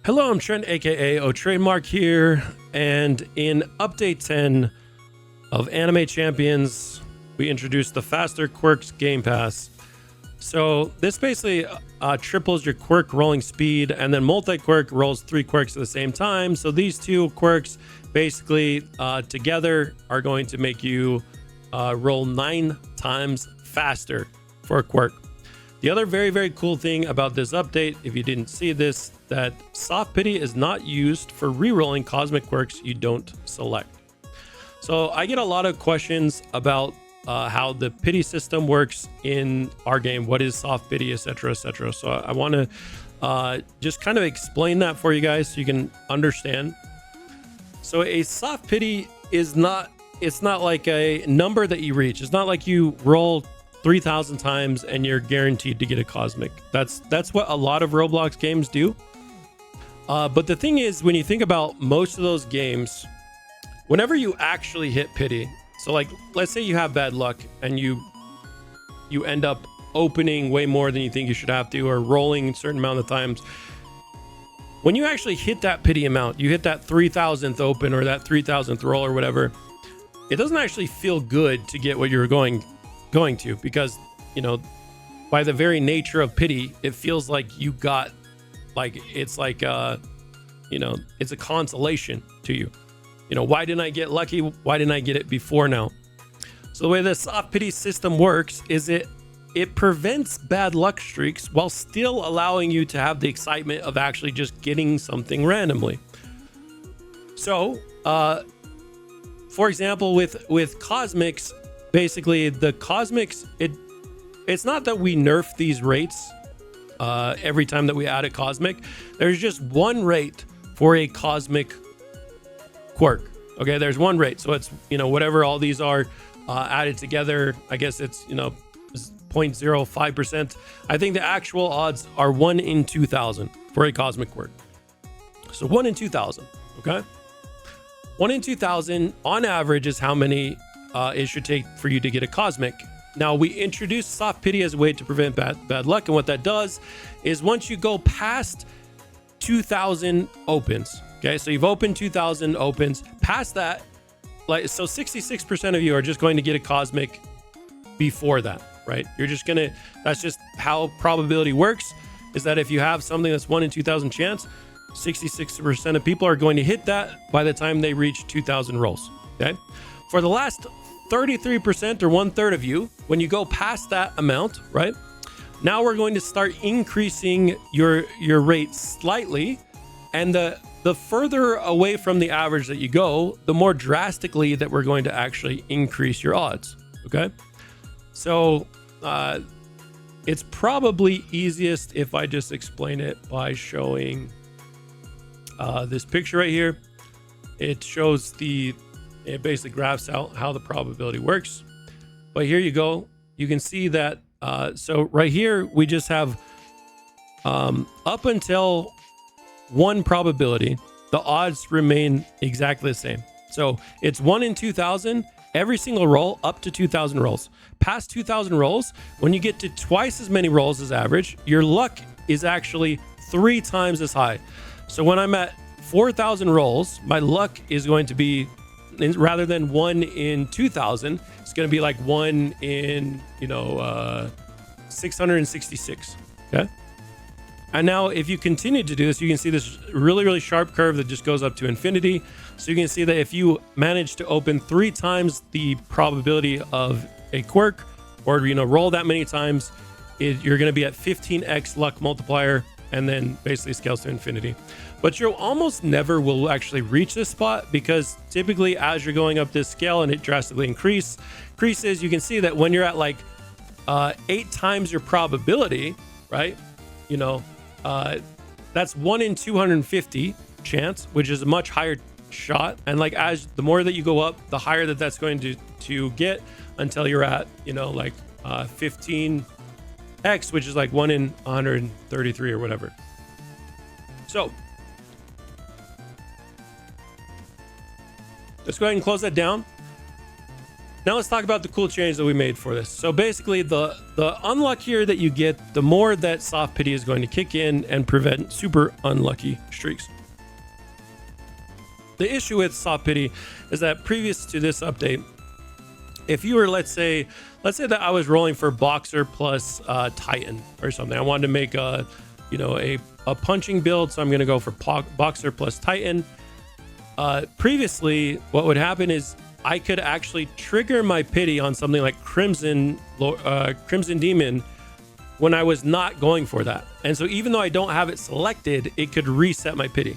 Hello, I'm Trent, aka O Trademark here, and in update 10 of Anime Champions, we introduced the Faster Quirks Game Pass. So this basically triples your quirk rolling speed, and then multi-quirk rolls 3 quirks at the same time. So these 2 quirks basically together are going to make you roll 9 times faster for a quirk. The other very, very cool thing about this update, if you didn't see this, that Soft Pity is not used for re-rolling cosmic quirks you don't select. So I get a lot of questions about how the pity system works in our game. What is Soft Pity, etc., etc. So I want to just kind of explain that for you guys so you can understand. So a Soft Pity is not, it's not like a number that you reach. It's not like you roll 3,000 times and you're guaranteed to get a cosmic. That's what a lot of Roblox games do. But the thing is, when you think about most of those games, whenever you actually hit pity, so like let's say you have bad luck and you end up opening way more than you think you should have to, or rolling a certain amount of times, when you actually hit that pity amount, you hit that 3,000th open or that 3,000th roll or whatever, it doesn't actually feel good to get what you were going to, because, you know, by the very nature of pity, it feels like you got, like, it's like you know, it's a consolation to you. You know, why didn't I get lucky? Why didn't I get it before now? So the way the Soft Pity system works is it prevents bad luck streaks while still allowing you to have the excitement of actually just getting something randomly. So for example, with cosmics, basically the cosmics, it's not that we nerf these rates every time that we add a cosmic. There's just one rate for a cosmic quirk. Okay, there's one rate. So it's, you know, whatever all these are added together, I guess it's, you know, 0.05%. I think the actual odds are 1 in 2,000 for a cosmic quirk. So 1 in 2,000. Okay, 1 in 2,000 on average is how many it should take for you to get a cosmic. Now, we introduced Soft Pity as a way to prevent bad luck, and what that does is once you go past 2,000 opens, okay, so you've opened 2,000 opens, past that, like, so 66% of you are just going to get a cosmic before that, right? You're just gonna, that's just how probability works, is that if you have something that's 1 in 2,000 chance, 66% of people are going to hit that by the time they reach 2,000 rolls. Okay, for the last 33% or 1/3 of you, when you go past that amount, right, now we're going to start increasing your rate slightly, and the further away from the average that you go, the more drastically that we're going to actually increase your odds. Okay, so it's probably easiest if I just explain it by showing this picture right here. It shows it basically graphs out how the probability works. But here you go. You can see that. So right here, we just have up until 1 probability, the odds remain exactly the same. So it's 1 in 2,000 every single roll up to 2,000 rolls. Past 2,000 rolls, when you get to twice as many rolls as average, your luck is actually 3 times as high. So when I'm at 4,000 rolls, my luck is going to be, rather than 1 in 2,000, it's going to be like 1 in, you know, 666. Okay. And now if you continue to do this, you can see this really, really sharp curve that just goes up to infinity. So you can see that if you manage to open 3 times the probability of a quirk, or, you know, roll that many times, you're going to be at 15x luck multiplier, and then basically scales to infinity. But you almost never will actually reach this spot, because typically as you're going up this scale and it drastically increases, you can see that when you're at like 8 times your probability, right? You know, that's 1 in 250 chance, which is a much higher shot. And like, as the more that you go up, the higher that's going to get, until you're at, you know, like 15x, which is like 1 in 133 or whatever. So let's go ahead and close that down. Now let's talk about the cool change that we made for this. So basically, the unluckier that you get, the more that soft pity is going to kick in and prevent super unlucky streaks. The issue with soft pity is that previous to this update, if you were, let's say that I was rolling for boxer plus Titan or something. I wanted to make a punching build, so I'm going to go for boxer plus Titan. Previously, what would happen is I could actually trigger my pity on something like Crimson Demon when I was not going for that. And so even though I don't have it selected, it could reset my pity.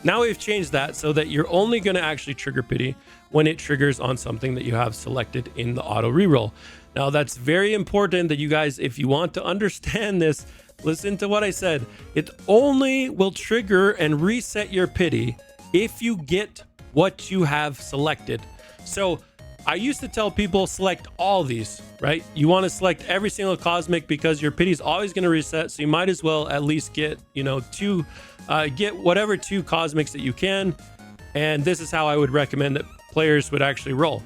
Now we've changed that so that you're only going to actually trigger pity when it triggers on something that you have selected in the auto reroll. Now that's very important that you guys, if you want to understand this, listen to what I said. It only will trigger and reset your pity if you get what you have selected. So I used to tell people select all these, right? You want to select every single cosmic because your pity is always going to reset. So you might as well at least get, get whatever 2 cosmics that you can. And this is how I would recommend that players would actually roll.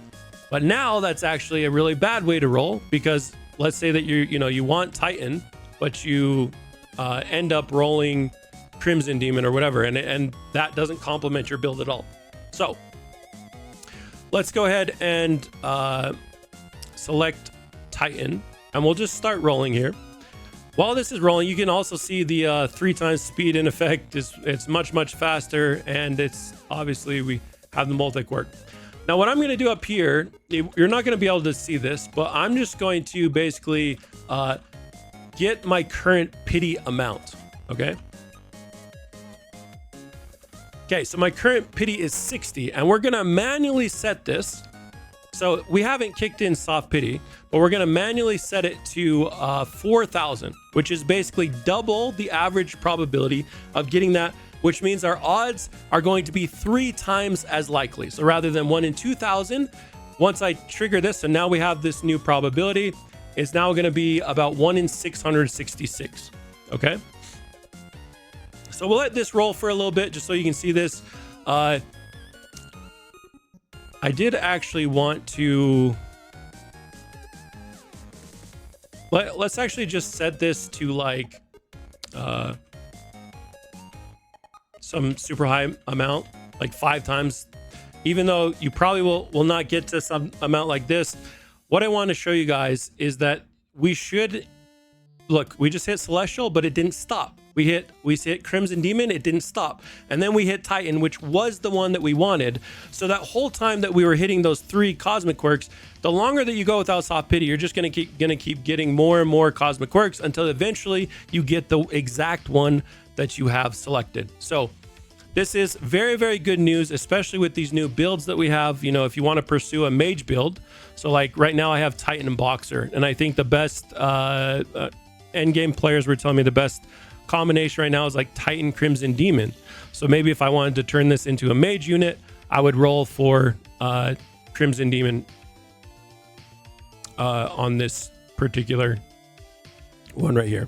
But now that's actually a really bad way to roll, because let's say that you want Titan, but you end up rolling Crimson Demon or whatever, and that doesn't complement your build at all. So let's go ahead and select Titan, and we'll just start rolling here. While this is rolling, you can also see the 3 times speed in effect. It's much faster, and it's obviously we have the multi-quirk. Now what I'm going to do up here, you're not going to be able to see this, but I'm just going to basically get my current pity amount. Okay, so my current pity is 60, and we're going to manually set this. So we haven't kicked in soft pity, but we're going to manually set it to 4,000, which is basically double the average probability of getting that, which means our odds are going to be 3 times as likely. So rather than 1 in 2,000, once I trigger this, and now we have this new probability, it's now going to be about 1 in 666. Okay. So we'll let this roll for a little bit just so you can see this. I did actually want to... Let's actually just set this to like some super high amount, like 5 times. Even though you probably will not get to some amount like this, what I want to show you guys is that we should... Look, we just hit Celestial, but it didn't stop. We hit Crimson Demon, it didn't stop. And then we hit Titan, which was the one that we wanted. So that whole time that we were hitting those 3 cosmic quirks, the longer that you go without soft pity, you're just gonna keep getting more and more cosmic quirks until eventually you get the exact one that you have selected. So this is very, very good news, especially with these new builds that we have. You know, if you want to pursue a mage build, so like right now I have Titan and Boxer, and I think the best end game players were telling me the best combination right now is like Titan Crimson Demon. So maybe if I wanted to turn this into a mage unit, I would roll for Crimson Demon on this particular one right here.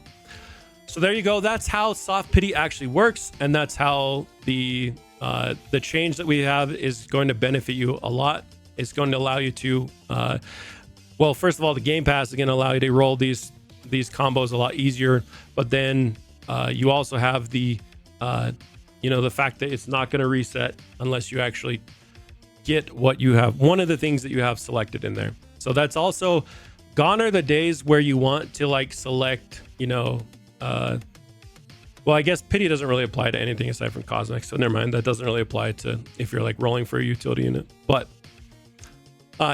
So there you go. That's how soft pity actually works, and that's how the change that we have is going to benefit you a lot. It's going to allow you to well, first of all, the Game Pass is going to allow you to roll these combos a lot easier, but then you also have the the fact that it's not going to reset unless you actually get what you have, one of the things that you have selected in there. So that's also gone are the days where you want to like select, well, I guess pity doesn't really apply to anything aside from cosmic, so never mind. That doesn't really apply to if you're like rolling for a utility unit. But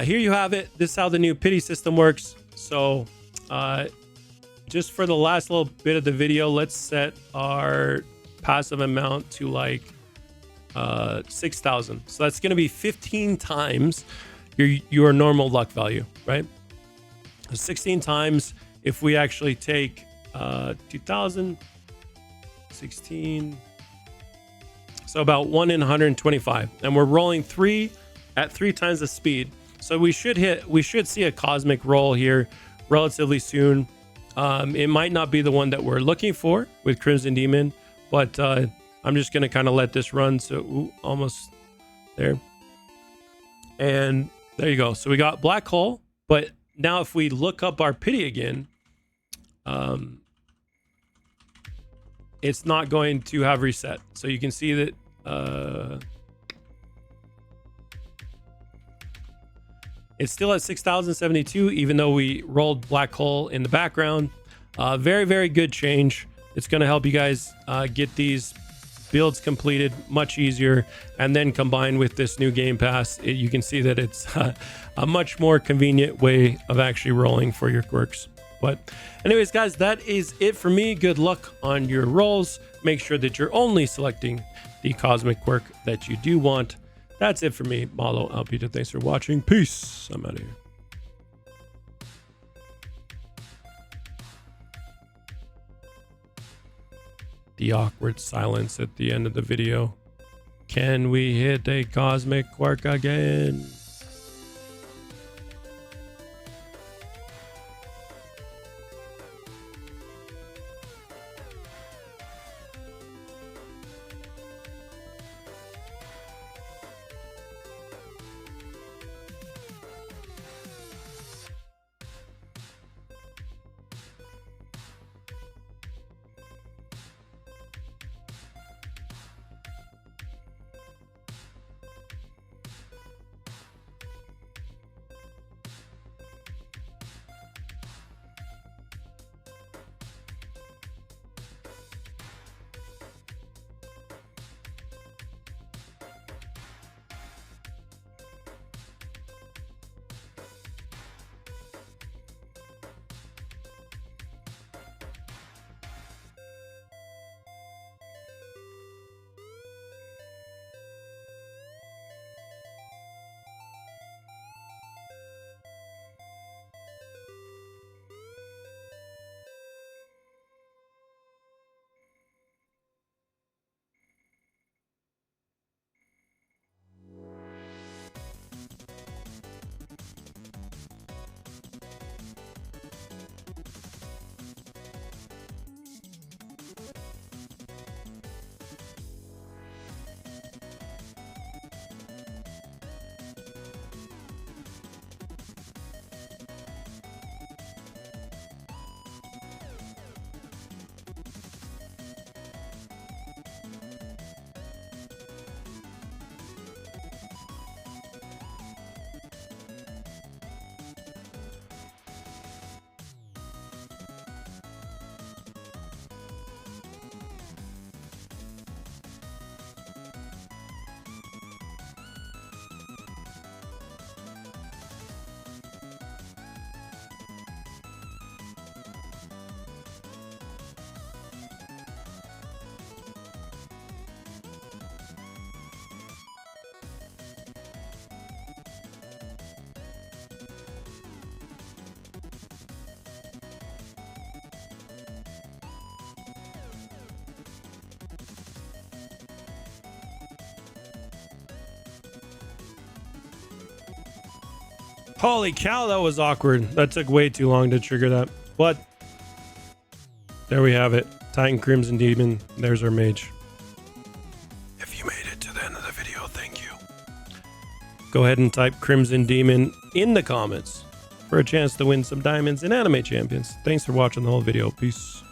here you have it. This is how the new pity system works. So just for the last little bit of the video, let's set our passive amount to like 6,000. So that's going to be 15 times your normal luck value, right? 16 times if we actually take 2,000, 16, so about 1 in 125, and we're rolling 3 at 3 times the speed. So we should see a cosmic roll here relatively soon. It might not be the one that we're looking for with Crimson Demon, but I'm just going to kind of let this run. So almost there. And There you go. So we got black hole, but now if we look up our pity again, it's not going to have reset. So you can see that it's still at 6,072, even though we rolled black hole in the background. Very, very good change. It's going to help you guys get these builds completed much easier, and then combined with this new game pass, you can see that it's a much more convenient way of actually rolling for your quirks. But anyways, guys, that is it for me. Good luck on your rolls. Make sure that you're only selecting the cosmic quirk that you do want. That's it for me. Malo Alpita, thanks for watching. Peace. I'm out of here. The awkward silence at the end of the video. Can we hit a cosmic quirk again? Holy cow, that was awkward. That took way too long to trigger that. But there we have it. Titan Crimson Demon. There's our mage. If you made it to the end of the video, thank you. Go ahead and type Crimson Demon in the comments for a chance to win some diamonds in Anime Champions. Thanks for watching the whole video. Peace.